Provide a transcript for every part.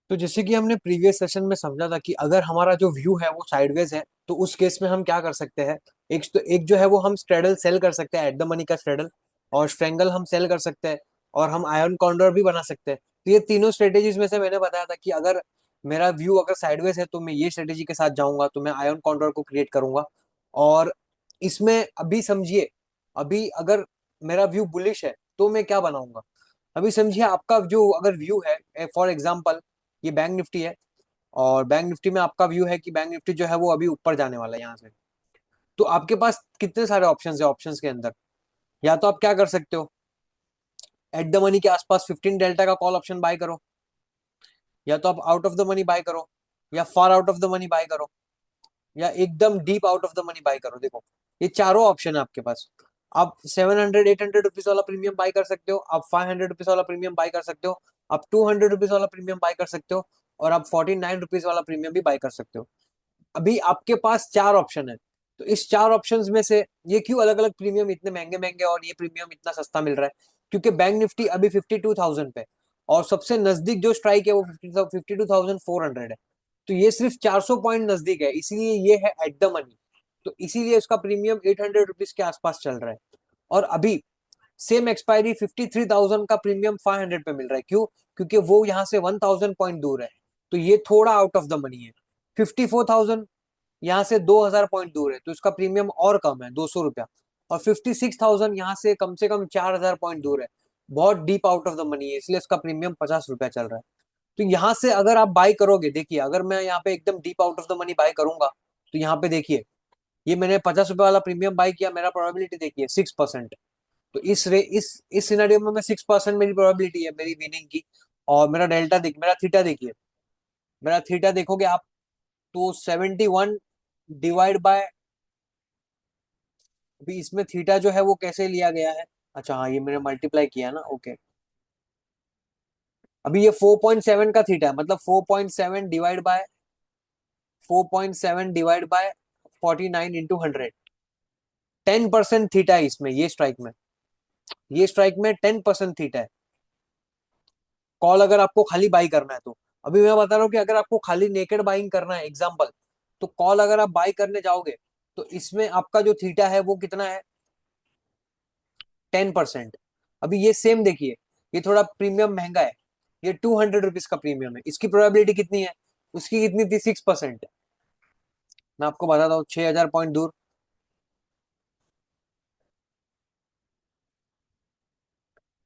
तो जैसे कि हमने प्रीवियस सेशन में समझा था कि अगर हमारा जो व्यू है वो साइडवेज है तो उस केस में हम क्या कर सकते हैं। एक जो है वो हम स्ट्रेडल सेल कर सकते हैं, एट द मनी का स्ट्रेडल, और स्ट्रेंगल हम सेल कर सकते हैं, और हम आयरन कॉन्डोर भी बना सकते हैं। तो ये तीनों स्ट्रेटेजीज में से मैंने बताया था कि अगर मेरा व्यू अगर साइडवेज है तो मैं ये स्ट्रेटेजी के साथ जाऊंगा, तो मैं आयरन कॉन्डोर को क्रिएट करूंगा। और इसमें अभी समझिए, अभी अगर मेरा व्यू बुलिश है तो मैं क्या बनाऊंगा। अभी समझिए आपका जो अगर व्यू है, फॉर एग्जाम्पल ये बैंक निफ्टी है, और बैंक निफ्टी में आपका व्यू है कि बैंक निफ्टी जो है वो अभी ऊपर जाने वाला है यहाँ से। तो आपके पास कितने सारे ऑप्शंस है ऑप्शंस के अंदर। या तो आप क्या कर सकते हो, एट द मनी के आसपास 15 डेल्टा का कॉल ऑप्शन बाय करो, या तो आप out of the money by करो, या फार out of the money by करो, या एकदम deep out of the money by करो। देखो ये चारों ऑप्शन है आपके पास। आप 700 800 रुपीज वाला प्रीमियम बाय कर सकते हो, आप 500 रुपीज वाला प्रीमियम बाय कर सकते हो, आप 200 रुपीज वाला प्रीमियम बाय कर सकते हो, और आप 49 रुपीज वाला प्रीमियम भी बाय कर सकते हो। अभी आपके पास चार ऑप्शन है। तो इस चार ऑप्शंस में से ये क्यों अलग अलग प्रीमियम इतने महंगे महंगे और ये प्रीमियम इतना सस्ता मिल रहा है, क्योंकि बैंक निफ्टी अभी 52,000 पे, और सबसे नजदीक जो स्ट्राइक है वो 52,400 है। तो ये सिर्फ 400 पॉइंट नजदीक है, इसीलिए ये है एट द मनी। तो इसीलिए उसका प्रीमियम 800 रुपीज के आसपास चल रहा है। और अभी सेम एक्सपायरी 53,000 का प्रीमियम 500 पे मिल रहा है। क्यों? क्योंकि वो यहाँ से 1,000 पॉइंट दूर है, तो ये थोड़ा आउट ऑफ द मनी है। 54,000 यहाँ से 2,000 पॉइंट दूर है, तो इसका प्रीमियम और कम है, 200 रुपया। और 56,000 यहाँ से कम 4,000 पॉइंट दूर है, बहुत deep out of the money है, इसलिए इसका प्रीमियम 50 रुपया चल रहा है। तो यहाँ से अगर आप बाय करोगे, देखिए अगर मैं यहाँ पे एकदम deep out of the money by करूंगा, तो यहाँ पे देखिए ये मैंने 50 रुपए वाला प्रीमियम बाय किया, मेरा प्रोबेबिलिटी देखिए 6%। तो इस सिनेरियो में मैं 6% मेरी प्रोबेबिलिटी है मेरी विनिंग की। और मेरा थीटा देखिए, मेरा थीटा देखोगे आप, तो 71 डिवाइड बाय, अभी इसमें थीटा जो है वो कैसे लिया गया है। अच्छा हाँ, ये मैंने मल्टीप्लाई किया ना, ओके। अभी ये 4.7 का थीटा है, मतलब 4.7 डिवाइड बाय 49 इंटू 100। 10% थीटा है इसमें, ये स्ट्राइक में 10% थीटा है। कॉल अगर आपको खाली बाई करना है तो, अभी मैं बता रहा हूँ कि अगर आपको खाली नेकेड बाइंग करना है एग्जाम्पल, तो कॉल अगर आप बाई करने जाओगे तो इसमें आपका जो थीटा है वो कितना है, 10%। अभी ये सेम देखिए, ये थोड़ा प्रीमियम महंगा है, ये 200 रुपीज का प्रीमियम है, इसकी प्रोबेबिलिटी कितनी है, उसकी कितनी थी, 6%। मैं आपको बताता हूँ 6,000 पॉइंट दूर,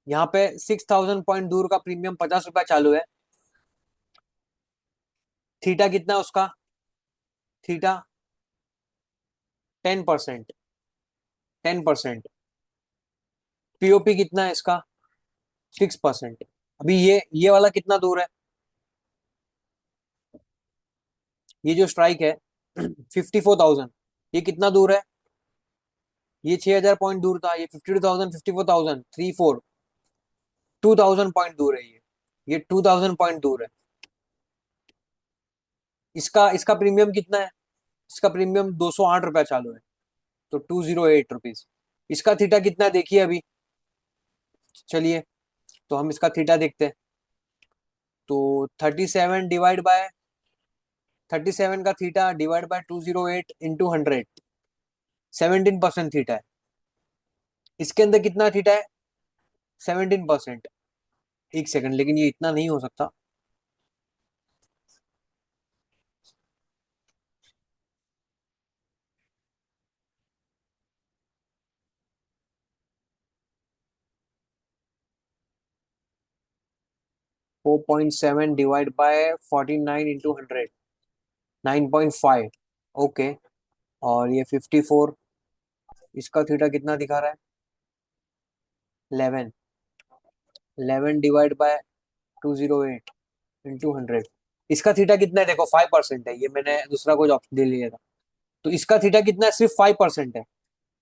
यहाँ पे 6,000 पॉइंट दूर का प्रीमियम 50 रुपया चालू है। थीटा कितना है उसका, थीटा 10%, 10%। पीओपी कितना है इसका, 6%। अभी ये वाला कितना दूर है, ये जो स्ट्राइक है 54,000, ये कितना दूर है, ये 6,000 पॉइंट दूर था, ये 52,000, 54,000, 2,000 पॉइंट दूर है ये 2,000 पॉइंट दूर है। इसका इसका प्रीमियम कितना है, इसका प्रीमियम 208 रुपया चालू है, तो 208 रुपीज। इसका थीटा कितना है देखिए अभी, चलिए तो हम इसका थीटा देखते हैं। तो 37 का theta divide by 208 into 100, 17% theta है। इसके अंदर कितना थीटा है, 17%। एक सेकंड, लेकिन ये इतना नहीं हो सकता। 4.7 डिवाइड बाय 49 इंटू 100, 9.5। ओके। और ये 54, इसका थीटा कितना दिखा रहा है, 11। 11 डिवाइड बाय 208 इंटू 100, इसका थीटा कितना है देखो, 5% है, ये मैंने दूसरा कुछ ऑप्शन दे लिया था। तो इसका थीटा कितना है, सिर्फ 5% है।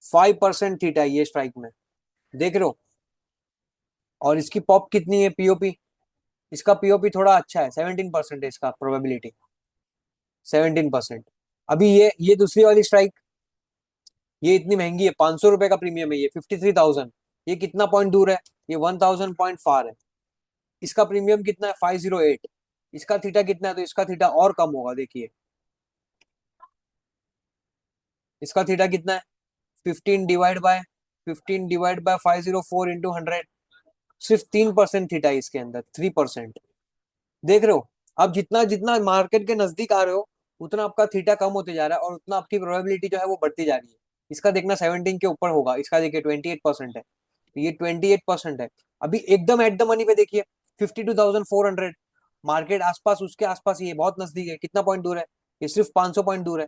5% थीटा है ये स्ट्राइक में, देख रहे हो। और इसकी पॉप कितनी है, पीओपी, इसका पीओपी थोड़ा अच्छा है, 17% है इसका प्रोबेबिलिटी, 17%। अभी ये दूसरी वाली स्ट्राइक, ये इतनी महंगी है, 500 रुपए का प्रीमियम है, ये 53,000। ये कितना पॉइंट दूर है, ये 1,000 पॉइंट फार है। इसका प्रीमियम कितना है, 508। इसका थीटा कितना है, तो इसका थीटा और कम होगा, देखिए इसका थीटा कितना है, 15 डिवाइड बाय 504 इंटू 100, सिर्फ 3% थीटा है इसके अंदर, 3%। देख रहे हो, अब जितना जितना मार्केट के नजदीक आ रहे हो, उतना आपका थीटा कम होते जा रहा है और उतना आपकी प्रोबेबिलिटी जो है वो बढ़ती जा रही है। इसका देखना 17 के ऊपर होगा, इसका देखिए 28% है, तो ये 28% है। अभी एकदम एट द मनी पे देखिए, 52,400, मार्केट आसपास, उसके आसपास, ये बहुत नजदीक है, कितना पॉइंट दूर है, ये सिर्फ 500 पॉइंट दूर है,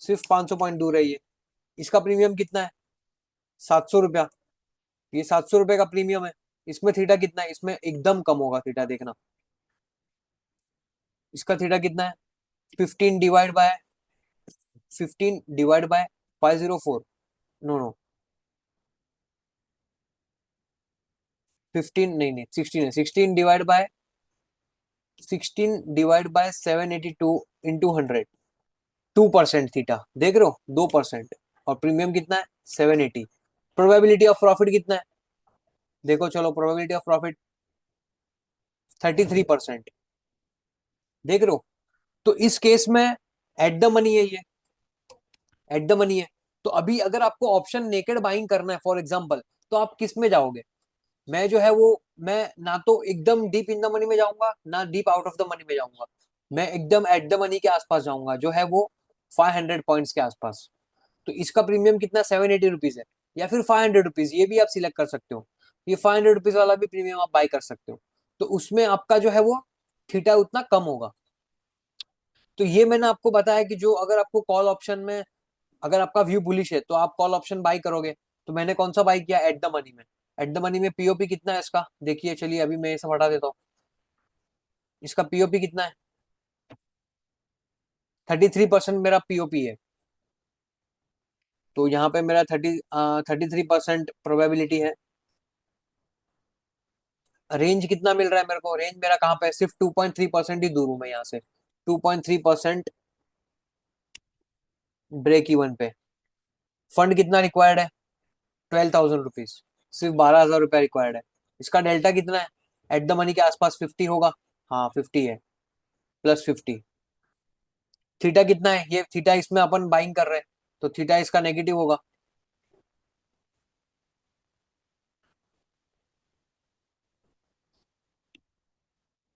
सिर्फ 500 पॉइंट दूर है ये। इसका प्रीमियम कितना है, 700 रुपया, ये 700 रुपये का प्रीमियम है। इसमें थीटा कितना है, इसमें एकदम कम होगा थीटा, देखना इसका थीटा कितना है, 15 डिवाइड बाय 504, नो नो, 15 नहीं नहीं, 16 है, 16 डिवाइड बाय 782 इंटू 100, 2% थीटा, देख रहे हो, 2%। और प्रीमियम कितना है, 780। प्रोबेबिलिटी ऑफ प्रॉफिट कितना है, देखो चलो, प्रोबेबिलिटी ऑफ प्रॉफिट 33%, देख रहे हो। तो इस केस में एट द मनी है ये, एट द मनी है। तो अभी अगर आपको ऑप्शन नेकेड बाइंग करना है फॉर एग्जांपल, तो आप किस में जाओगे, मैं जो है वो, मैं ना तो एकदम डीप इन द मनी में जाऊंगा, ना deep out of the money में जाऊंगा, मैं एकदम एट द मनी के आसपास जाऊंगा, जो है वो 500 पॉइंट्स के आसपास। तो इसका प्रीमियम कितना, 780 रुपीज है, या फिर 500 रुपीज, ये भी आप सिलेक्ट कर सकते हो। ये 500 रुपीज वाला भी प्रीमियम आप बाय कर सकते हो। तो उसमें आपका जो है वो थीटा उतना कम होगा। तो ये मैंने आपको बताया कि जो अगर आपको कॉल ऑप्शन में, अगर आपका व्यू बुलिश है तो आप कॉल ऑप्शन बाय करोगे। तो मैंने कौन सा बाय किया, एट द मनी में। एट द मनी में पीओपी कितना है इसका, देखिए चलिए, अभी मैं ये सब हटा देता हूँ। इसका पीओपी कितना है, 33% मेरा पीओपी है। तो यहाँ पे मेरा 33% प्रोबेबिलिटी है। रेंज कितना मिल रहा है मेरे को, रेंज मेरा कहाँ पे है, सिर्फ 2.3% ही दूर हूं मैं यहाँ से, 2.3% ब्रेक इवन पे। फंड कितना रिक्वायर्ड है, 12,000 रुपीज, सिर्फ 12,000 रुपया रिक्वायर्ड है। इसका डेल्टा कितना है, एट द मनी के आसपास 50 होगा, हाँ 50 है, +50। थीटा कितना है, ये थीटा इसमें अपन बाइंग कर रहे हैं, तो थीटा इसका नेगेटिव होगा,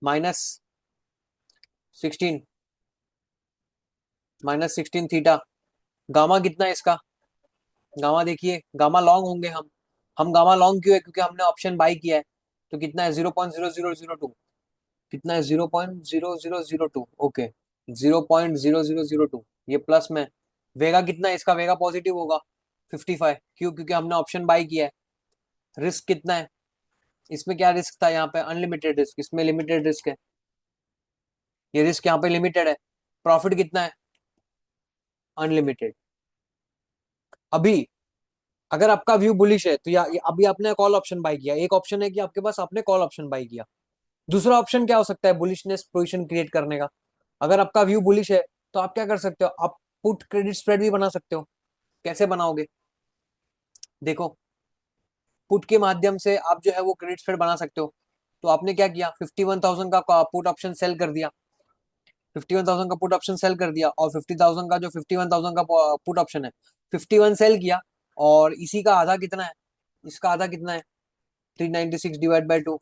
-16, -16 थीटा। गामा कितना है इसका, गामा देखिए, गामा लॉन्ग होंगे हम गामा लॉन्ग क्यों है, क्योंकि हमने ऑप्शन बाई किया है। तो कितना है, 0.0002, कितना है, 0.0002, ओके, 0.0002, ये प्लस में। वेगा कितना है इसका, वेगा पॉजिटिव होगा, 55, क्यों, क्योंकि हमने ऑप्शन बाई किया है। रिस्क कितना है, इसमें क्या रिस्क था, यहाँ पे अनलिमिटेड रिस्क, इसमें लिमिटेड रिस्क है, ये रिस्क यहाँ पे लिमिटेड है। प्रॉफिट कितना है, अनलिमिटेड। अभी अगर आपका व्यू बुलिश है तो अभी आपने कॉल ऑप्शन बाय किया, एक ऑप्शन है कि आपके पास आपने कॉल ऑप्शन बाय किया। दूसरा ऑप्शन क्या हो सकता है बुलिशनेस पोजीशन क्रिएट करने का, अगर आपका व्यू बुलिश है तो आप क्या कर सकते हो, आप पुट क्रेडिट स्प्रेड भी बना सकते हो। कैसे बनाओगे, देखो, पुट के माध्यम से आप जो है वो क्रेडिट स्प्रेड बना सकते हो। तो आपने क्या किया, 51,000 का पुट ऑप्शन सेल कर दिया, 51,000 का पुट ऑप्शन सेल कर दिया, और 50,000 का जो 51,000 का पुट ऑप्शन है, 51 सेल किया। और इसी का आधा कितना है, इसका आधा कितना है, 396 डिवाइड बाई 2,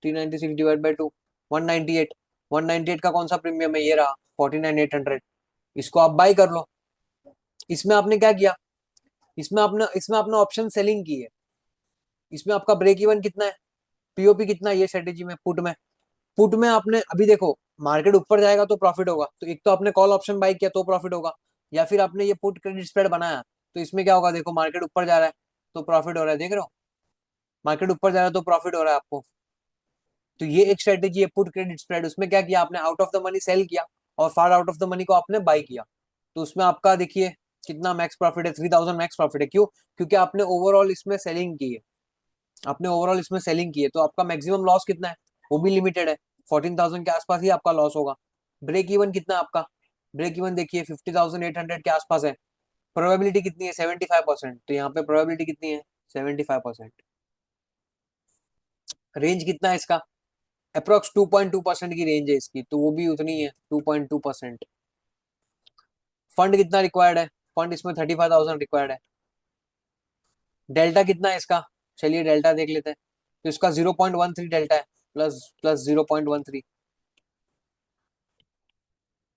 396 डिवाइड बाई 2, 198, 198 का कौन सा प्रीमियम है, ये रहा 49,800। इसको आप बाई कर लो। इसमें आपने क्या किया, इसमें आपने ऑप्शन सेलिंग की है। इसमें आपका ब्रेक इवन कितना है, पीओपी कितना है, ये स्ट्रेटेजी में, पुट में आपने अभी देखो, मार्केट ऊपर जाएगा तो प्रॉफिट होगा, तो एक तो आपने कॉल ऑप्शन बाई किया तो प्रॉफिट होगा, या फिर आपने ये पुट क्रेडिट स्प्रेड बनाया, तो इसमें क्या होगा, देखो मार्केट ऊपर जा रहा है तो प्रॉफिट हो रहा है, देख रहे हो, मार्केट ऊपर जा रहा है तो प्रॉफिट हो रहा है आपको। तो ये एक स्ट्रेटेजी है पुट क्रेडिट स्प्रेड, उसमें क्या किया आपने, out of the money sale किया, और far out of the money को आपने बाई किया। तो उसमें आपका देखिए कितना मैक्स प्रॉफिट है, 3,000 मैक्स प्रॉफिट है, क्यों, क्योंकि आपने ओवरऑल इसमें सेलिंग की है, आपने ओवरऑल इसमें सेलिंग की है, तो आपका मैक्सिमम लॉस कितना है, वो भी लिमिटेड है, 14,000 के आसपास ही आपका लॉस होगा। ब्रेक इवन कितना है आपका, ब्रेक इवन देखिए 50,800 के आसपास है। प्रोबेबिलिटी कितनी है, 75%, तो यहाँ पे प्रोबेबिलिटी कितनी है, 75%। रेंज कितना है इसका, अप्रोक्स 2.2% की रेंज है इसकी, तो वो भी उतनी है 2.2%। फंड कितना रिक्वायर्ड है? फंड इसमें 35,000 रिक्वायर्ड है। डेल्टा कितना है इसका? चलिए डेल्टा देख लेते हैं। तो इसका 0.13 डेल्टा है, प्लस प्लस 0.13।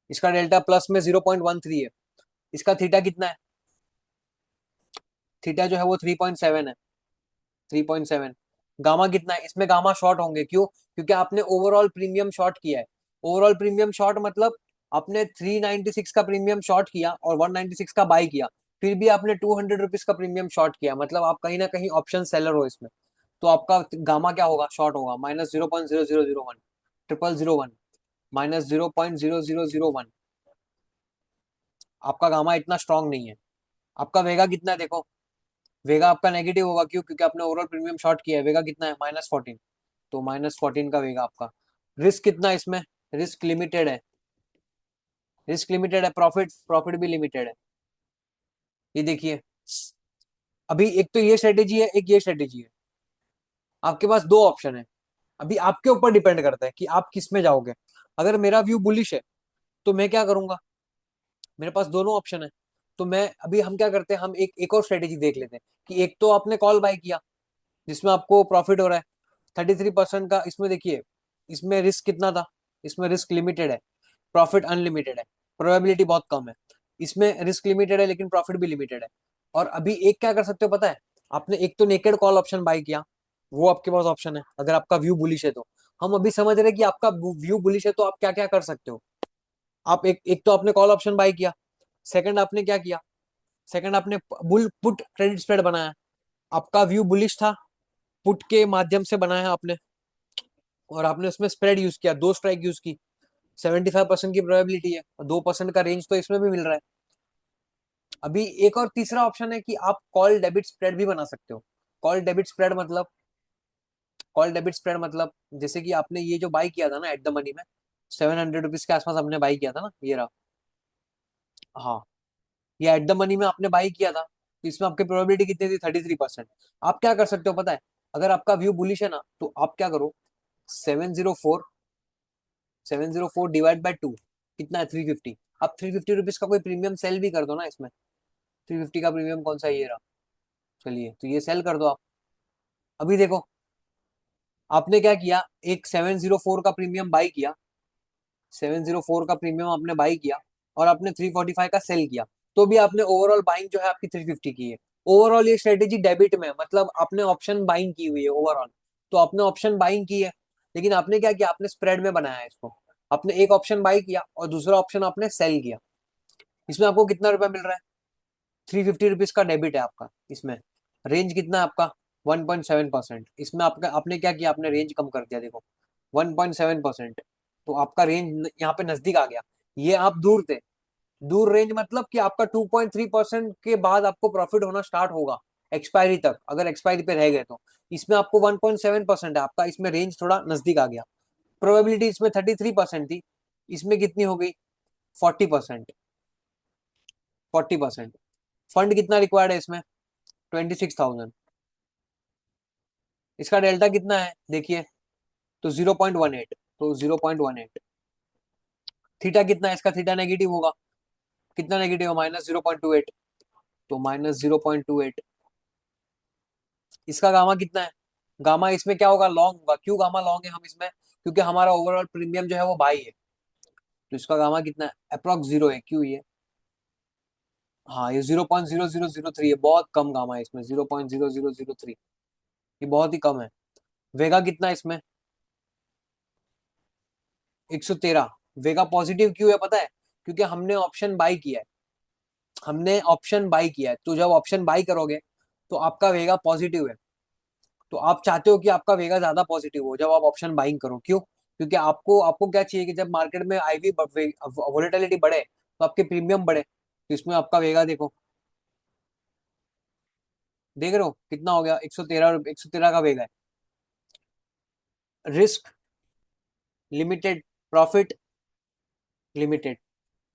इसका डेल्टा प्लस में 0.13 है। इसका थीटा कितना है? थीटा जो है वो 3.7 है, 3.7। गामा कितना है? इसमें गामा शॉर्ट होंगे, क्यों? क्योंकि आपने ओवरऑल प्रीमियम शॉर्ट किया है। ओवरऑल प्रीमियम शॉर्ट मतलब आपने 396 का प्रीमियम शॉर्ट किया और 196 का बाई किया, फिर भी आपने 200 रुपीज का प्रीमियम शॉर्ट किया, मतलब आप कहीं ना कहीं ऑप्शन सेलर हो इसमें। तो आपका गामा क्या होगा? शॉर्ट होगा -0.0001, 0001, -0.0001। आपका गामा इतना स्ट्रांग नहीं है। आपका वेगा कितना है देखो। वेगा आपका नेगेटिव होगा, क्यों? क्योंकि आपने ओवरऑल प्रीमियम शॉर्ट किया है। वेगा कितना है? -14। तो -14 का वेगा आपका। रिस्क कितना है इसमें? रिस्क लिमिटेड है, रिस्क लिमिटेड है। प्रॉफिट प्रॉफिट भी लिमिटेड है। ये देखिए, अभी एक तो ये स्ट्रेटेजी है, एक ये स्ट्रेटेजी है। आपके पास दो ऑप्शन है। अभी आपके ऊपर डिपेंड करता है कि आप किस में जाओगे। अगर मेरा व्यू बुलिश है तो मैं क्या करूंगा, मेरे पास दोनों ऑप्शन है। तो मैं अभी, हम क्या करते हैं, हम एक और स्ट्रेटेजी देख लेते हैं कि एक तो आपने कॉल बाय किया जिसमें आपको प्रॉफिट हो रहा है 33% का। इसमें देखिए, इसमें रिस्क कितना था? इसमें रिस्क लिमिटेड है, प्रॉफिट अनलिमिटेड है, प्रोबेबिलिटी बहुत कम है। इसमें रिस्क लिमिटेड है लेकिन प्रॉफिट भी लिमिटेड है। और अभी एक क्या कर सकते हो पता है? आपने एक तो नेकेड कॉल ऑप्शन बाय किया, वो आपके पास ऑप्शन है अगर आपका व्यू बुलिश है तो। हम अभी समझ रहे हैं कि आपका व्यू बुलिश है तो आप क्या क्या कर सकते हो। आप एक तो आपने कॉल ऑप्शन बाय किया। सेकंड आपने क्या किया? सेकंड आपने बुल पुट क्रेडिट स्प्रेड बनाया। आपका व्यू बुलिश था, पुट के माध्यम से बनाया आपने, और आपने उसमें स्प्रेड यूज किया, दो स्ट्राइक यूज की। 75% की प्रोबेबिलिटी है और 2% का रेंज तो इसमें भी मिल रहा है। अभी एक और तीसरा ऑप्शन है कि आप कॉल डेबिट स्प्रेड भी बना सकते हो। कॉल डेबिट स्प्रेड मतलब, कॉल डेबिट स्प्रेड मतलब जैसे कि आपने ये जो बाई किया था ना एट द मनी में, 700 रुपीज के आसपास आपने बाई किया था ना, ये रहा। हाँ, ये एट द मनी में आपने बाई किया था, तो इसमें आपकी प्रोबेबिलिटी कितनी थी? 33%। आप क्या कर सकते हो पता है? अगर आपका व्यू बुलिश है ना, तो आप क्या करो, 704, 704 डिवाइड बाई 2, कितना है? 350। आप 350 रुपीज का कोई प्रीमियम सेल भी कर दो ना इसमें। 350 का प्रीमियम कौन सा? ये रहा। चलिए, तो ये सेल कर दो आप। अभी देखो, आपने क्या किया, एक 704 का प्रीमियम बाई किया, 704 का प्रीमियम आपने बाई किया, और आपने 345 का सेल किया। तो भी आपने ओवरऑल बाइंग जो है आपकी 350 की है। ओवरऑल ये स्ट्रेटेजी डेबिट में है, मतलब आपने ऑप्शन बाइंग की हुई है ओवरऑल। तो आपने ऑप्शन बाइंग की है, लेकिन आपने क्या किया? आपने स्प्रेड में बनाया है इसको। आपने एक ऑप्शन बाई किया और दूसरा ऑप्शन आपने सेल किया। इसमें आपको कितना रुपया मिल रहा है? 350 रुपीज का डेबिट है आपका इसमें। रेंज कितना है आपका? 1.7%। इसमें आपका, आपने क्या किया? आपने रेंज कम कर दिया देखो, 1.7%। तो आपका रेंज यहाँ पे नजदीक आ गया। ये आप दूर थे। दूर रेंज मतलब कि आपका 2.3% के बाद आपको प्रॉफिट होना स्टार्ट होगा एक्सपायरी तक, अगर एक्सपायरी पे रह गए तो। इसमें आपको 1.7% है आपका, इसमें रेंज थोड़ा नजदीक आ गया। प्रोबेबिलिटी इसमें 33% थी, इसमें कितनी हो गई? 40%। 40%। फंड कितना रिक्वायर्ड है इसमें? 26,000। इसका डेल्टा कितना है देखिए, तो 0.18। तो 0.18। थीटा कितना है इसका? थीटा नेगेटिव होगा। कितना नेगेटिव है? -0.28। तो -0.28। इसका गामा कितना है? गामा इसमें क्या होगा? लॉन्ग होगा। क्यों गामा लॉन्ग है हम इसमें? क्योंकि हमारा ओवरऑल प्रीमियम जो है वो बाई है। तो इसका गामा कितना है? अप्रोक्स जीरो है। क्यों ये? हाँ, ये 0.0003 है, बहुत कम गामा है इसमें, 0.0003। ये बहुत ही कम है। वेगा कितना है इसमें? 113। वेगा पॉजिटिव क्यों है पता है? क्योंकि हमने ऑप्शन बाई किया है। हमने ऑप्शन बाई किया है, तो जब ऑप्शन बाई करोगे तो आपका वेगा पॉजिटिव है। तो आप चाहते हो कि आपका वेगा ज्यादा पॉजिटिव हो जब आप ऑप्शन बाइंग करो। क्यों? क्योंकि आपको आपको क्या चाहिए कि जब मार्केट में आईवी वोलेटिलिटी बढ़े तो आपके प्रीमियम बढ़े। तो इसमें आपका वेगा देखो, देख रहे हो कितना हो गया? 113, 113 का वेगा है। Risk limited, profit limited.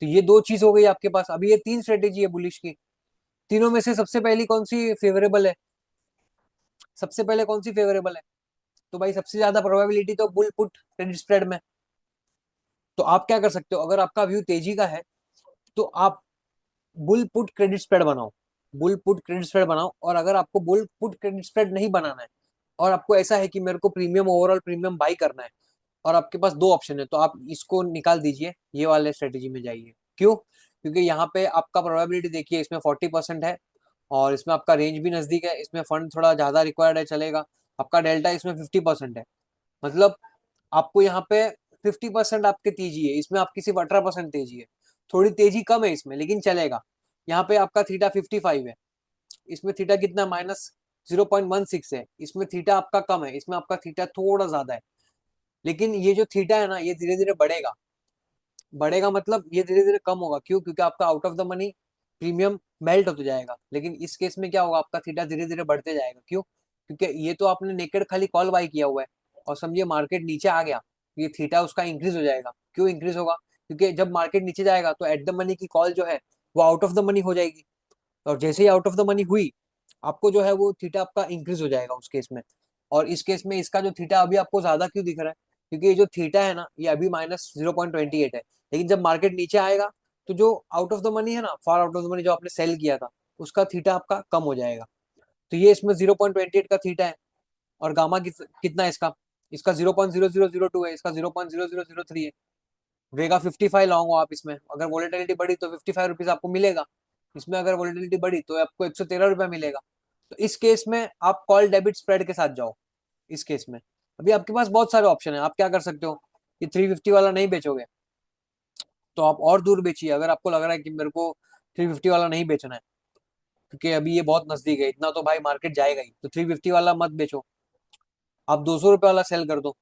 तो ये दो चीज हो गई आपके पास। अभी ये तीन स्ट्रेटेजी है बुलिश की। तीनों में से सबसे पहली कौन सी फेवरेबल है? सबसे पहले कौन सी फेवरेबल है? तो भाई सबसे ज्यादा प्रोबेबिलिटी तो बुल पुट क्रेडिट स्प्रेड में। तो आप क्या कर सकते हो, अगर आपका व्यू तेजी का है तो आप बुल पुट क्रेडिट स्प्रेड बनाओ, बुल पुट क्रेडिट स्प्रेड बनाओ। और अगर आपको बुल पुट क्रेडिट स्प्रेड नहीं बनाना है और आपको ऐसा है कि मेरे को प्रीमियम, ओवरऑल प्रीमियम बाई करना है, और आपके पास दो ऑप्शन है, तो आप इसको निकाल दीजिए, ये वाले स्ट्रेटेजी में जाइए। क्यों? क्योंकि यहाँ पे आपका प्रोबेबिलिटी देखिए, इसमें 40% है, और इसमें आपका रेंज भी नजदीक है, इसमें फंड थोड़ा ज्यादा रिक्वायर्ड है, चलेगा। आपका डेल्टा इसमें 50% है, मतलब आपको यहाँ पे 50% आपके तेजी है, इसमें आपकी सिर्फ 18% तेजी है। थोड़ी तेजी कम है इसमें, लेकिन चलेगा। यहाँ पे आपका थीटा 55 है, इसमें थीटा कितना, -0.16 है। इसमें थीटा आपका कम है, इसमें आपका थीटा थोड़ा ज्यादा है। लेकिन ये जो थीटा है ना, ये धीरे धीरे बढ़ेगा। बढ़ेगा मतलब ये धीरे धीरे कम होगा। क्यों? क्योंकि आपका out of the money premium melt होते जाएगा। लेकिन इस केस में क्या होगा, आपका थीटा धीरे धीरे बढ़ते जाएगा। क्यों? क्योंकि ये तो आपने नेकेड खाली कॉल बाई किया हुआ है, और समझिए मार्केट नीचे आ गया, ये थीटा उसका इंक्रीज हो जाएगा। क्यों इंक्रीज होगा? क्योंकि जब मार्केट नीचे जाएगा तो एट द मनी की कॉल जो है वो आउट ऑफ द मनी हो जाएगी, और जैसे ही आउट ऑफ द मनी हुई, आपको जो है वो थीटा आपका इंक्रीज हो जाएगा उस केस में। और इस केस में इसका जो थीटा अभी आपको ज्यादा क्यों दिख रहा है? क्योंकि ये जो थीटा है ना, ये अभी -0.28 है। लेकिन जब मार्केट नीचे आएगा तो जो आउट ऑफ द मनी है ना, फार आउट ऑफ द मनी, जो आपने सेल किया था, उसका थीटा आपका कम हो जाएगा। तो ये इसमें 0.28 का थीटा है। और गामा कितना है इसका? इसका 0.0002 है, इसका 0.0003 है। वेगा 55 लॉन्ग हो आप इसमें, अगर वोलेटिलिटी बढ़ी तो 55 रुपीज आपको मिलेगा। इसमें अगर वोलेटिलिटी बढ़ी तो आपको 113 रुपया मिलेगा। तो इस केस में आप कॉल डेबिट स्प्रेड के साथ जाओ। इस केस में अभी आपके पास बहुत सारे ऑप्शन है, आप क्या कर सकते हो, ये 350 वाला नहीं बेचोगे तो आप और दूर बेचिए। अगर आपको लग रहा है कि मेरे को 350 वाला नहीं बेचना है, क्योंकि अभी ये बहुत नजदीक है, इतना तो भाई मार्केट जाएगा ही, तो 350 वाला मत बेचो, आप 200 रुपये वाला सेल कर दो।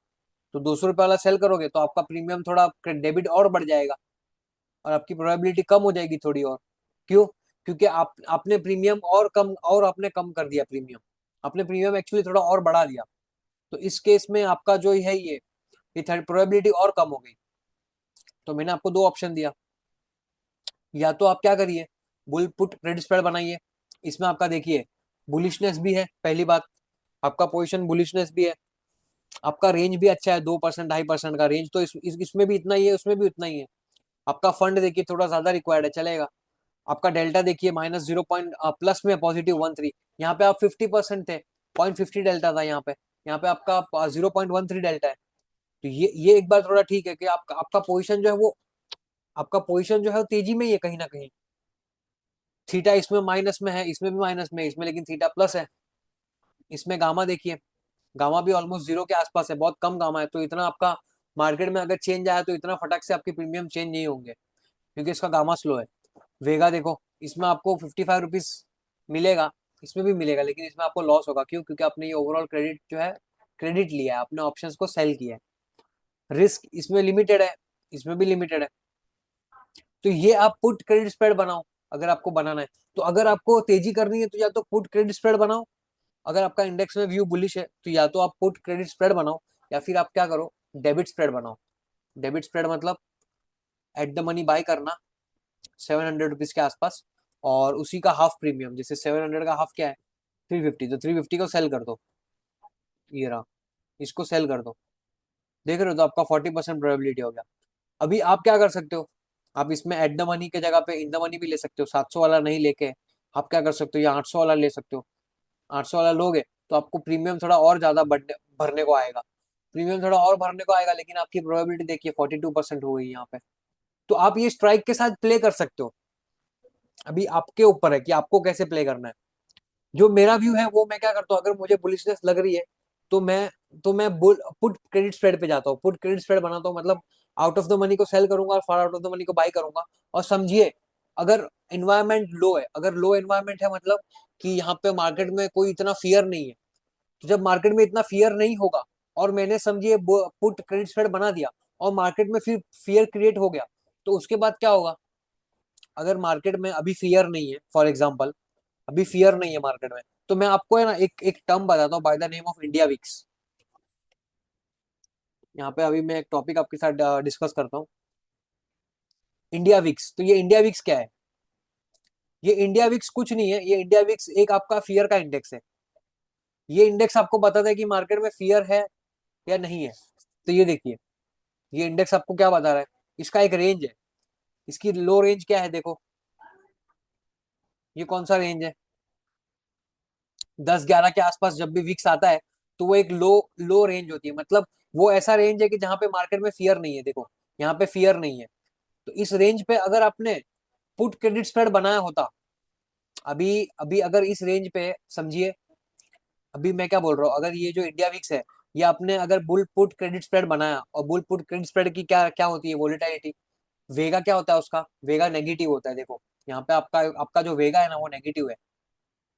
तो 200 रुपये वाला सेल करोगे तो आपका प्रीमियम थोड़ा डेबिट और बढ़ जाएगा, और आपकी प्रोबेबिलिटी कम हो जाएगी थोड़ी और। क्यों? क्योंकि आप आपने प्रीमियम और कम, और आपने कम कर दिया प्रीमियम, आपने प्रीमियम एक्चुअली थोड़ा और बढ़ा दिया। तो इस केस में आपका जो है ये प्रोबेबिलिटी और कम हो गई। तो मैंने आपको दो ऑप्शन दिया, या तो आप क्या करिए, बुल पुट क्रेडिट स्प्रेड बनाइए। इसमें आपका देखिए बुलिशनेस भी है, पहली बात, आपका पोजिशन बुलिशनेस भी है, आपका रेंज भी अच्छा है, 2% 2.5% का रेंज, तो इसमें भी इतना ही है, उसमें भी उतना ही है। आपका फंड देखिए थोड़ा ज्यादा रिक्वायर्ड है, चलेगा। आपका डेल्टा देखिए -0 पॉइंट प्लस में +13, यहाँ पे आप 50% थे, 0.50 डेल्टा था यहाँ पे, यहाँ पे आपका 0.13 डेल्टा है। तो ये एक बार थोड़ा ठीक है कि आपका आपका पोजीशन जो है वो, आपका पोजीशन जो है वो तेजी में ही है कहीं ना कहीं। थीटा इसमें माइनस में है, इसमें भी माइनस में है, इसमें लेकिन थीटा प्लस है। इसमें गामा देखिए, गामा भी ऑलमोस्ट जीरो के आसपास है, बहुत कम गामा है। तो इतना आपका मार्केट में अगर चेंज आया तो इतना फटक से आपके प्रीमियम चेंज नहीं होंगे, क्योंकि इसका गामा स्लो है। वेगा देखो, इसमें आपको 55 रुपीज मिलेगा, इसमें भी मिलेगा, लेकिन इसमें आपको लॉस होगा। क्यों? क्योंकि आपने ये ओवरऑल क्रेडिट जो है, क्रेडिट लिया है, आपने ऑप्शंस को सेल किया है। रिस्क इसमें लिमिटेड है, इसमें भी लिमिटेड है। तो ये आप पुट क्रेडिट स्प्रेड बनाओ, अगर आपको बनाना है। तो अगर आपको तेजी करनी है तो या तो पुट क्रेडिट स्प्रेड बनाओ, अगर आपका इंडेक्स में व्यू बुलिश है तो या तो आप पुट क्रेडिट स्प्रेड बनाओ, या फिर आप क्या करो, डेबिट स्प्रेड बनाओ। डेबिट स्प्रेड मतलब एट द मनी बाय करना 700 रुपीज के आसपास, और उसी का हाफ प्रीमियम, जैसे 700 का हाफ क्या है, 350, तो 350 को सेल कर दो, ये रहा, इसको सेल कर दो। देख रहे हो, तो आपका 40% प्रोबेबिलिटी हो गया। अभी आप क्या कर सकते हो, आप इसमें एट द मनी के जगह पे इन द मनी भी ले सकते हो, 700 वाला नहीं लेके आप क्या कर सकते हो, या 800 वाला ले सकते हो। 800 वाला लोगे तो आपको प्रीमियम थोड़ा और ज्यादा भरने को आएगा, प्रीमियम थोड़ा और भरने को आएगा, लेकिन आपकी प्रोबेबिलिटी देखिए 42% हो गई यहाँ पे। तो आप ये स्ट्राइक के साथ प्ले कर सकते हो। अभी आपके ऊपर है कि आपको कैसे प्ले करना है। जो मेरा व्यू है वो मैं क्या करता हूँ, अगर मुझे बुलिशनेस लग रही है तो मैं पुट क्रेडिट स्प्रेड पे जाता हूँ, पुट क्रेडिट स्प्रेड बनाता हूँ, मतलब आउट ऑफ द मनी को सेल करूंगा और far out of the money को बाई करूंगा। और समझिए, अगर एनवायरमेंट लो है, अगर लो एनवायरमेंट है, मतलब कि यहाँ पे मार्केट में कोई इतना फियर नहीं है, तो जब मार्केट में इतना फियर नहीं होगा, और मैंने समझिए पुट क्रेडिट स्प्रेड बना दिया, और मार्केट में फिर फियर क्रिएट हो गया, तो उसके बाद क्या होगा, अगर मार्केट में अभी फियर नहीं है, फॉर एग्जाम्पल अभी फियर नहीं है मार्केट में, तो मैं आपको है ना एक एक टर्म बताता हूँ, by the name of India VIX. यहाँ पे अभी मैं एक टॉपिक आपके साथ डिस्कस करता हूँ, इंडिया विक्स। तो ये इंडिया विक्स क्या है? ये इंडिया विक्स कुछ नहीं है, ये इंडिया विक्स एक आपका फियर का इंडेक्स है। ये इंडेक्स आपको बताता है कि मार्केट में फियर है या नहीं है? तो ये देखिए, ये इंडेक्स आपको क्या बता रहा है, इसका एक रेंज है, इसकी लो रेंज क्या है देखो, ये कौन सा रेंज है, 10-11 के आसपास जब भी विक्स आता है तो वो एक लो लो रेंज होती है, मतलब वो ऐसा रेंज है कि जहां पे मार्केट में फियर नहीं है, देखो यहाँ पे फियर नहीं है। तो इस रेंज पे अगर आपने पुट क्रेडिट स्प्रेड बनाया होता, अभी अभी अगर इस रेंज पे समझिए, अभी मैं क्या बोल रहा हूँ, अगर ये जो इंडिया विक्स है, ये आपने अगर बुल पुट क्रेडिट स्प्रेड बनाया, और बुल पुट क्रेडिट स्प्रेड की क्या क्या होती है, वोलेटिलिटी, वेगा क्या होता है उसका, वेगा नेगेटिव होता है, देखो यहाँ पे आपका आपका जो वेगा है ना वो नेगेटिव है,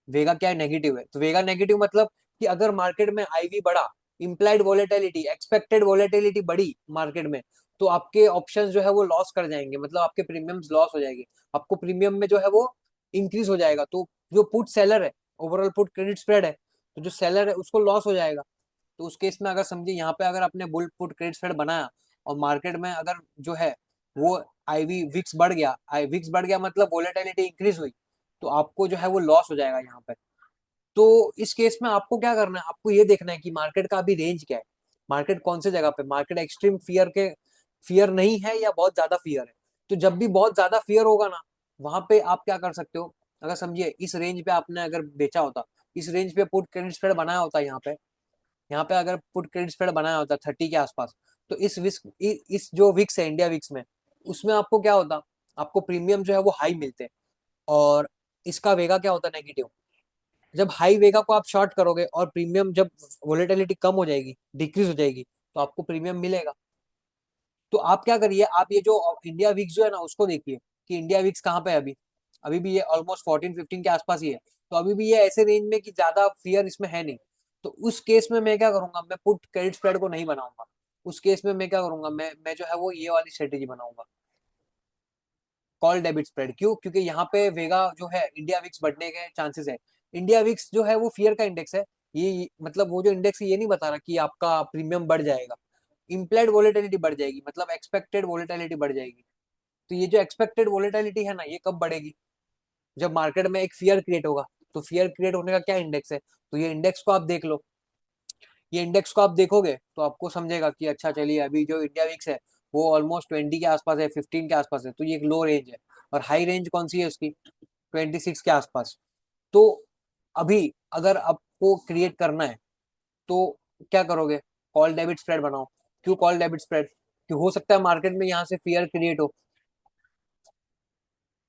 वेगा क्या है, नेगेटिव है। तो वेगा नेगेटिव मतलब कि अगर मार्केट में आईवी बढ़ा, इम्प्लाइड वोलेटिलिटी, एक्सपेक्टेड वोलेटिलिटी बढ़ी मार्केट में, तो आपके ऑप्शंस जो है वो लॉस कर जाएंगे, मतलब आपके प्रीमियम्स लॉस हो जाएंगे, आपको प्रीमियम में जो है वो इंक्रीज हो जाएगा। तो जो पुट सेलर है, ओवरऑल पुट क्रेडिट स्प्रेड है, तो जो सेलर है उसको लॉस हो जाएगा। तो उस केस में अगर समझिए यहाँ पे अगर आपने बुल पुट क्रेडिट स्प्रेड बनाया, और मार्केट में अगर जो है वो आईवी विक्स बढ़ गया, आई विक्स बढ़ गया मतलब वोलेटिलिटी इंक्रीज हुई, तो आपको जो है वो लॉस हो जाएगा यहाँ पे। तो इस केस में आपको क्या करना है, आपको ये देखना है कि मार्केट का अभी रेंज क्या है, मार्केट कौन से जगह पे, मार्केट एक्सट्रीम फियर के, फियर नहीं है या बहुत ज्यादा फियर है। तो जब भी बहुत ज्यादा फियर होगा ना, वहां पे आप क्या कर सकते हो, अगर समझिए इस रेंज पे आपने अगर बेचा होता, इस रेंज पे पुट क्रेडिट स्प्रेड बनाया होता, यहाँ पे अगर पुट क्रेडिट स्प्रेड बनाया होता 30 के आसपास, तो इस जो विक्स है इंडिया विक्स में, उसमें आपको क्या होता, आपको प्रीमियम जो है वो हाई मिलते, और इसका वेगा क्या होता, नेगेटिव। जब हाई वेगा को आप शॉर्ट करोगे और प्रीमियम जब वोलेटिलिटी कम हो जाएगी, डिक्रीज हो जाएगी, तो आपको प्रीमियम मिलेगा। तो आप क्या करिए, आप ये जो इंडिया विक्स जो है ना उसको देखिए कि इंडिया विक्स कहाँ पे है अभी, अभी भी ये ऑलमोस्ट 14-15 के आसपास ही है। तो अभी भी ये ऐसे रेंज में कि ज्यादा फियर इसमें है नहीं। तो उस केस में मैं क्या करूंगा, मैं पुट क्रेडिट स्प्रेड को नहीं बनाऊंगा। उस केस में मैं क्या करूंगा, मैं जो है वो ये वाली स्ट्रेटेजी बनाऊंगा, कॉल डेबिट स्प्रेड। क्यों? क्योंकि यहाँ पे वेगा जो है इंडिया विक्स बढ़ने के चांसेस है। इंडिया विक्स जो है वो फियर का इंडेक्स है, ये मतलब वो जो इंडेक्स है ये नहीं बता रहा कि आपका प्रीमियम बढ़ जाएगा, इम्प्लाइड वोलेटिलिटी बढ़ जाएगी, मतलब एक्सपेक्टेड वोलेटिलिटी बढ़ जाएगी। तो ये जो एक्सपेक्टेड वोलेटिलिटी है ना, ये कब बढ़ेगी, जब मार्केट में एक फियर क्रिएट होगा। तो फियर क्रिएट होने का क्या इंडेक्स है, तो ये इंडेक्स को आप देख लो, ये इंडेक्स को आप देखोगे तो आपको समझेगा कि अच्छा चलिए अभी जो इंडिया विक्स है वो ऑलमोस्ट 20 के आसपास है, 15 के आसपास है, तो ये एक लो रेंज है। और हाई रेंज कौन सी है उसकी, 26 के आसपास। तो अभी अगर आपको क्रिएट करना है तो क्या करोगे, कॉल डेबिट स्प्रेड बनाओ। क्यों कॉल डेबिट स्प्रेड, क्यों, हो सकता है मार्केट में यहाँ से फियर क्रिएट हो।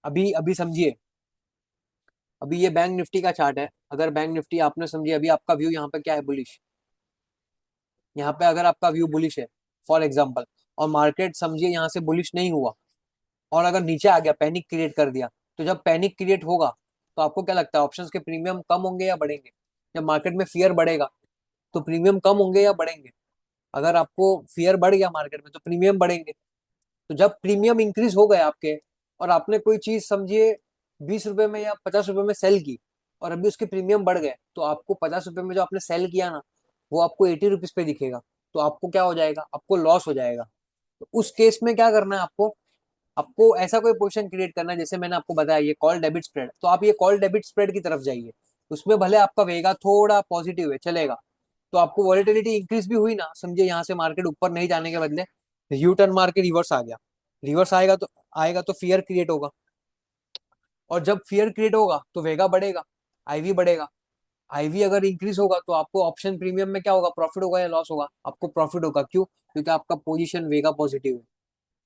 अभी अभी समझिए, अभी ये बैंक निफ्टी का चार्ट है, अगर बैंक निफ्टी आपने समझिए अभी आपका व्यू यहाँ पे क्या है, बुलिश, यहाँ पे अगर आपका व्यू बुलिश है फॉर एग्जाम्पल, और मार्केट समझिए यहाँ से बुलिश नहीं हुआ, और अगर नीचे आ गया, पैनिक क्रिएट कर दिया, तो जब पैनिक क्रिएट होगा तो आपको क्या लगता है ऑप्शंस के प्रीमियम कम होंगे या बढ़ेंगे, जब मार्केट में फियर बढ़ेगा तो प्रीमियम कम होंगे या बढ़ेंगे, अगर आपको फियर बढ़ गया मार्केट में तो प्रीमियम बढ़ेंगे। तो जब प्रीमियम इंक्रीज हो गए आपके, और आपने कोई चीज समझिए 20 रुपए में या 50 रुपए में सेल की, और अभी उसके प्रीमियम बढ़ गए, तो आपको 50 रुपए में जो आपने सेल किया ना, वो आपको 80 रुपीज पे दिखेगा, तो आपको क्या हो जाएगा, आपको लॉस हो जाएगा। तो उस केस में क्या करना है आपको, आपको ऐसा कोई पोजीशन क्रिएट करना है, जैसे मैंने आपको बताया ये कॉल डेबिट स्प्रेड, तो आप ये कॉल डेबिट स्प्रेड की तरफ जाइए। उसमें भले आपका वेगा थोड़ा पॉजिटिव है चलेगा, तो आपको वॉलेटिलिटी इंक्रीज भी हुई ना, समझिए यहाँ से मार्केट ऊपर नहीं जाने के बदले यू टर्न मार के रिवर्स आ गया, रिवर्स आएगा तो फियर क्रिएट होगा, और जब फियर क्रिएट होगा तो वेगा बढ़ेगा, आईवी बढ़ेगा। आईवी अगर इंक्रीज होगा तो आपको ऑप्शन प्रीमियम में क्या होगा, प्रॉफिट होगा या लॉस होगा, आपको प्रॉफिट होगा। क्यों? क्योंकि आपका पोजीशन वेगा पॉजिटिव है,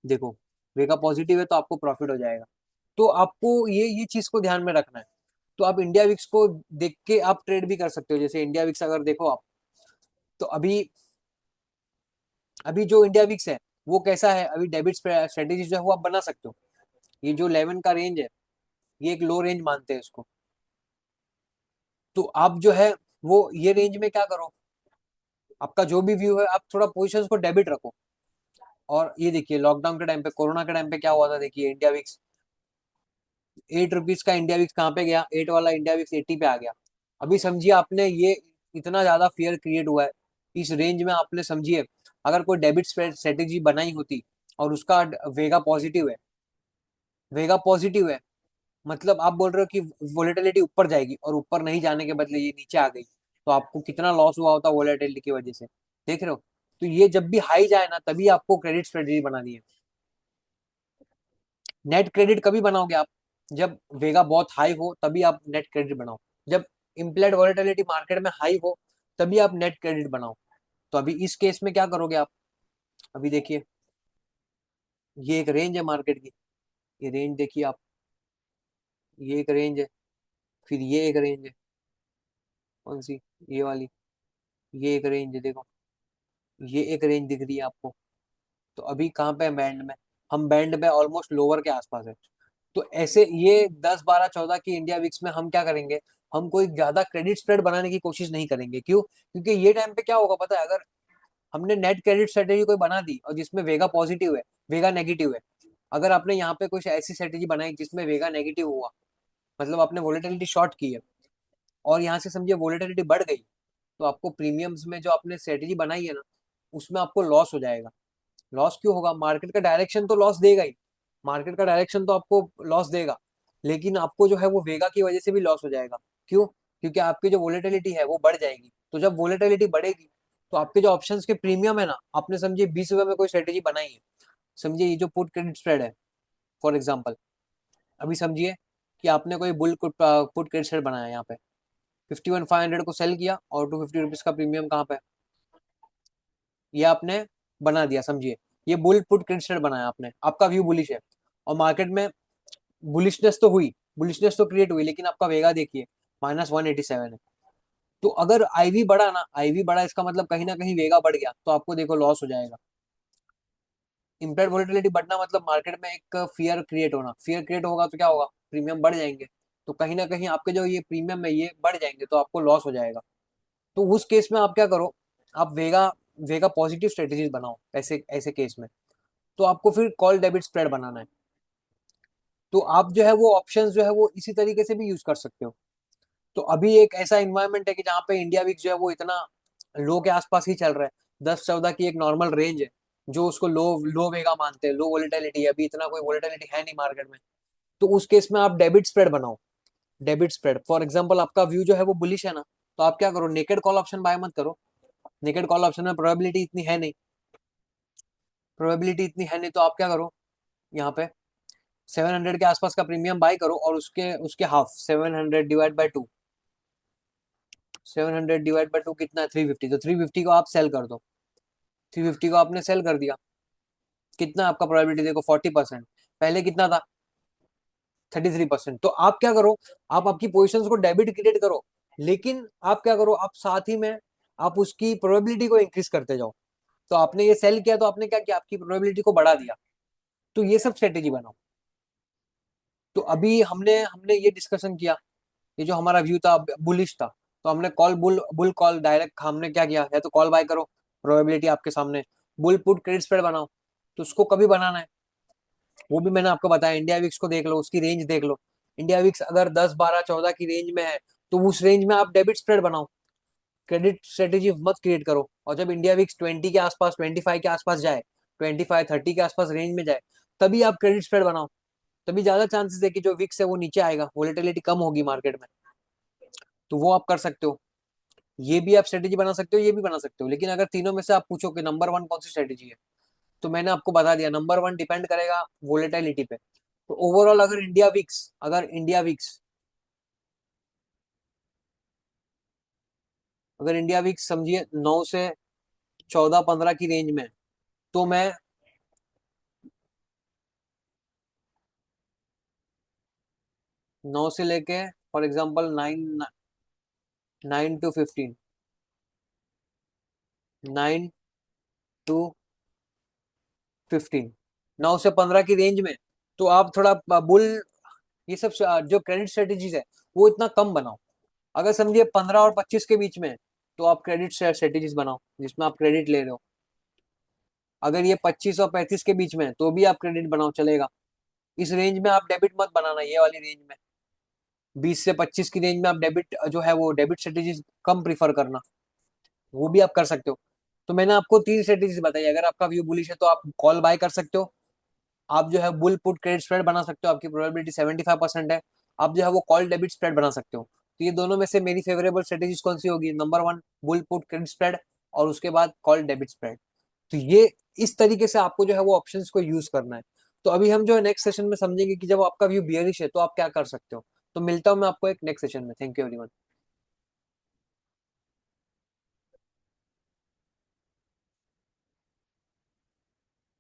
देखो वेगा पॉजिटिव है तो आपको प्रॉफिट हो जाएगा। तो आपको ये चीज को ध्यान में रखना है। तो आप इंडिया विक्स को देख के आप ट्रेड भी कर सकते हो, जैसे इंडिया विक्स अगर देखो आप, तो अभी अभी जो इंडिया विक्स है वो कैसा है, अभी डेबिट स्ट्रेटेजी जो है वो आप बना सकते हो। ये जो 11 का रेंज है, ये एक लो रेंज मानते हैं इसको। तो आप जो है वो ये रेंज में क्या करो, आपका जो भी व्यू है आप थोड़ा पोजिशन को डेबिट रखो। और ये देखिए लॉकडाउन के टाइम पे, कोरोना के टाइम पे क्या हुआ था, देखिए इंडिया विक्स 8 रुपीज का इंडिया विक्स कहाँ पे गया, 8 वाला इंडिया विक्स 80 पे आ गया। अभी समझिए आपने ये इतना ज्यादा फियर क्रिएट हुआ है इस रेंज में, आपने समझिए अगर कोई डेबिट स्ट्रेटेजी बनाई होती, और उसका वेगा पॉजिटिव है, वेगा पॉजिटिव है, मतलब आप बोल रहे हो कि वोलेटिलिटी ऊपर जाएगी, और ऊपर नहीं जाने के बदले ये नीचे आ गई, तो आपको कितना लॉस हुआ होता वोलेटिलिटी की वजह से, देख रहे हो। तो ये जब भी हाई जाए ना तभी आपको क्रेडिट स्ट्रेटेजी बनानी है। नेट क्रेडिट कभी बनाओगे आप, जब वेगा बहुत हाई हो तभी आप नेट क्रेडिट बनाओ। जब इम्प्लाइड वॉलेटिलिटी मार्केट में हाई हो तभी आप नेट क्रेडिट बनाओ। तो अभी इस केस में क्या करोगे आप, अभी देखिए ये एक रेंज है मार्केट की, ये रेंज देखिए आप, ये एक रेंज है, फिर ये एक रेंज है, कौन सी, ये वाली, ये एक रेंज है देखो, ये एक रेंज दिख रही है आपको। तो अभी कहाँ पे है, बैंड में, हम बैंड में ऑलमोस्ट लोअर के आसपास है। तो ऐसे ये 10 12 14 की इंडिया वीक्स में हम क्या करेंगे, हम कोई ज्यादा क्रेडिट स्प्रेड बनाने की कोशिश नहीं करेंगे। क्यों, क्योंकि ये टाइम पे क्या होगा पता है, अगर हमने नेट क्रेडिट स्ट्रेटेजी कोई बना दी और जिसमें वेगा पॉजिटिव है, वेगा नेगेटिव है, अगर आपने यहाँ पे कुछ ऐसी स्ट्रेटेजी बनाई जिसमें वेगा नेगेटिव हुआ, मतलब आपने वोलेटिलिटी शॉर्ट की है और यहाँ से समझिए वोलेटिलिटी बढ़ गई, तो आपको प्रीमियम्स में जो आपने स्ट्रेटेजी बनाई है ना, उसमें आपको लॉस हो जाएगा। लॉस क्यों होगा, मार्केट का डायरेक्शन तो लॉस देगा ही, मार्केट का डायरेक्शन तो आपको लॉस देगा, लेकिन आपको जो है वो वेगा की वजह से भी लॉस हो जाएगा। क्यों, क्योंकि आपकी जो वोलेटिलिटी है वो बढ़ जाएगी। तो जब वोलेटिलिटी बढ़ेगी तो आपके जो ऑप्शंस के प्रीमियम है ना, आपने समझिए 20 रुपए में कोई स्ट्रेटेजी बनाई है, समझिए ये जो पुट क्रेडिट स्प्रेड है फॉर एग्जाम्पल, अभी समझिए कि आपने कोई बुल पुट क्रेडिट स्प्रेड बनाया है यहाँ पे, 51,500 को सेल किया और 250 रुपीज का प्रीमियम कहाँ पे, ये आपने बना दिया, समझिए ये बुल पुट क्रेडिट स्प्रेड बनाया आपने, आपका व्यू बुलिश है और मार्केट में बुलिशनेस तो हुई, बुलिशनेस तो क्रिएट हुई, लेकिन आपका वेगा देखिए -187 है। तो अगर आईवी बढ़ा ना, आईवी बढ़ा इसका मतलब कहीं ना कहीं वेगा बढ़ गया, तो आपको देखो लॉस हो जाएगा। इम्प्लाइड वोलेटिलिटी बढ़ना मतलब मार्केट में एक फियर क्रिएट होना, फियर क्रिएट होगा तो क्या होगा, प्रीमियम बढ़ जाएंगे, तो कहीं ना कहीं आपके जो ये प्रीमियम है ये बढ़ जाएंगे, तो आपको लॉस हो जाएगा। तो उस केस में आप क्या करो, आप वेगा वेगा पॉजिटिव स्ट्रेटेजीज बनाओ ऐसे ऐसे केस में। तो आपको फिर कॉल डेबिट स्प्रेड बनाना है, तो आप जो है वो ऑप्शंस जो है वो इसी तरीके से भी यूज कर सकते हो। तो अभी एक ऐसा इन्वायरमेंट है कि जहाँ पे इंडिया वीक जो है वो इतना लो के आसपास ही चल रहा है, 10 14 की एक नॉर्मल रेंज है, जो उसको लो लो वेगा मानते हैं, लो वोलेटिलिटी है, अभी इतना कोई वोलेटिलिटी है नहीं मार्केट में। तो उस केस में आप डेबिट स्प्रेड बनाओ, डेबिट स्प्रेड फॉर एग्जाम्पल आपका व्यू जो है वो बुलिश है ना, तो आप क्या करो, नेकेड कॉल ऑप्शन बाय मत करो, नेकेड कॉल ऑप्शन में प्रोबेबिलिटी इतनी है नहीं, प्रोबेबिलिटी इतनी है नहीं, तो आप क्या करो, यहाँ पे 700 के आसपास का प्रीमियम बाय करो और उसके उसके half 700 divide by 2, 700 divide by 2 कितना है, 350, तो 350 को आप सेल कर दो, 350 को आपने सेल कर दिया, कितना आपका प्रोबेबिलिटी देखो 40%, पहले कितना था 33%। तो आप क्या करो, आप आपकी पोजिशन को डेबिट क्रिएट करो, लेकिन आप क्या करो, आप साथ ही में आप उसकी प्रोबेबिलिटी को इंक्रीज करते जाओ। तो आपने ये सेल किया तो आपने क्या किया, आपकी प्रोबेबिलिटी को बढ़ा दिया। तो ये सब स्ट्रेटेजी बनाओ। तो अभी हमने हमने ये डिस्कशन किया, ये जो हमारा व्यू था बुलिश था, तो हमने call bull bull call direct हमने क्या किया, या तो कॉल बाय करो, प्रोबेबिलिटी आपके सामने, बुल पुट क्रेडिट स्प्रेड बनाओ। तो उसको कभी बनाना है वो भी मैंने आपको बताया, इंडिया विक्स को देख लो, उसकी रेंज देख लो, इंडिया विक्स अगर 10 12 14 की रेंज में है तो उस रेंज में आप डेबिट स्प्रेड बनाओ, क्रेडिट स्ट्रेटेजी मत क्रिएट करो। और जब इंडिया विक्स 20 के आसपास 25 के आसपास जाए, 25 30 के आसपास रेंज में जाए, तभी आप क्रेडिट स्प्रेड बनाओ, तभी ज्यादा चांसेस है कि जो विक्स है वो नीचे आएगा, वोलेटिलिटी कम होगी मार्केट में। तो वो आप कर सकते हो, ये भी आप स्ट्रेटेजी बना सकते हो, ये भी बना सकते हो, लेकिन अगर तीनों में से आप पूछो कि नंबर वन कौन सी स्ट्रेटेजी है, तो मैंने आपको बता दिया, नंबर वन डिपेंड करेगा वोलेटिलिटी पे। तो ओवरऑल अगर इंडिया वीक्स समझिए 9 से 14 15 की रेंज में, तो मैं 9 से लेके फॉर एग्जांपल 9 to 15, 9 to 15, 9 से 15 की रेंज में, तो आप थोड़ा बुल, ये सब जो क्रेडिट स्ट्रेटेजीज है वो इतना कम बनाओ। अगर समझिए 15 और 25 के बीच में, तो आप क्रेडिट स्ट्रेटेजीज बनाओ जिसमें आप क्रेडिट ले रहे हो। अगर ये 25 और 35 के बीच में है, तो भी आप क्रेडिट बनाओ, चलेगा। इस रेंज में आप डेबिट मत बनाना, ये वाली रेंज में 20 से 25 की रेंज में आप डेबिट जो है वो डेबिट स्ट्रेटेजीज कम प्रीफर करना, वो भी आप कर सकते हो। तो मैंने आपको तीन स्ट्रेटेजीज बताई, अगर आपका व्यू बुलिश है तो आप कॉल बाय कर सकते हो, आप जो है बुल पुट क्रेडिट स्प्रेड बना सकते हो, आपकी प्रोबेबिलिटी 75% है, आप जो है वो कॉल डेबिट स्प्रेड बना सकते हो। तो ये दोनों में से मेरी फेवरेबल स्ट्रेटेजीज कौन सी होगी, number one bull put credit spread, और उसके बाद कॉल डेबिट स्प्रेड। तो ये इस तरीके से आपको जो है वो ऑप्शंस को यूज करना है। तो अभी हम जो है नेक्स्ट सेशन में समझेंगे कि जब आपका व्यू बियरिश है तो आप क्या कर सकते हो। तो मिलता हूँ मैं आपको एक नेक्स्ट सेशन में। Thank you everyone.